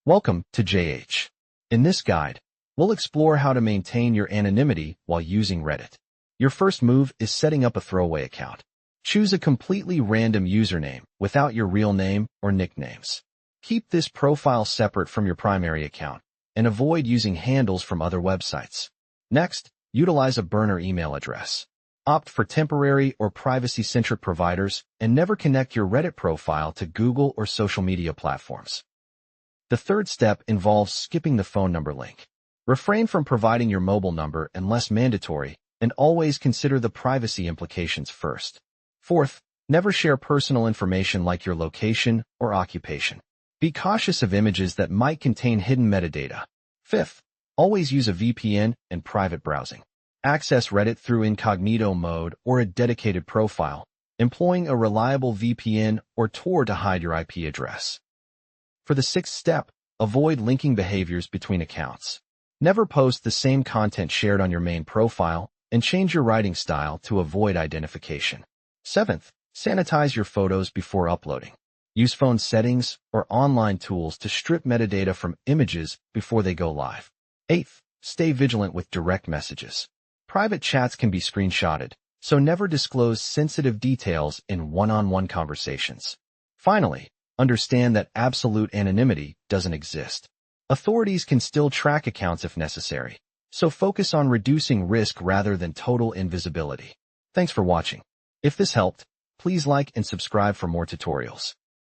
Welcome to JH. In this guide, we'll explore how to maintain your anonymity while using Reddit. Your first move is setting up a throwaway account. Choose a completely random username without your real name or nicknames. Keep this profile separate from your primary account and avoid using handles from other websites. Next, utilize a burner email address. Opt for temporary or privacy-centric providers and never connect your Reddit profile to Google or social media platforms. The third step involves skipping the phone number link. Refrain from providing your mobile number unless mandatory, and always consider the privacy implications first. Fourth, never share personal information like your location or occupation. Be cautious of images that might contain hidden metadata. Fifth, always use a VPN and private browsing. Access Reddit through incognito mode or a dedicated profile, employing a reliable VPN or Tor to hide your IP address. For the sixth step, avoid linking behaviors between accounts. Never post the same content shared on your main profile, and change your writing style to avoid identification. Seventh, sanitize your photos before uploading. Use phone settings or online tools to strip metadata from images before they go live. Eighth, stay vigilant with direct messages. Private chats can be screenshotted, so never disclose sensitive details in one-on-one conversations. Finally, understand that absolute anonymity doesn't exist. Authorities can still track accounts if necessary, so focus on reducing risk rather than total invisibility. Thanks for watching. If this helped, please like and subscribe for more tutorials.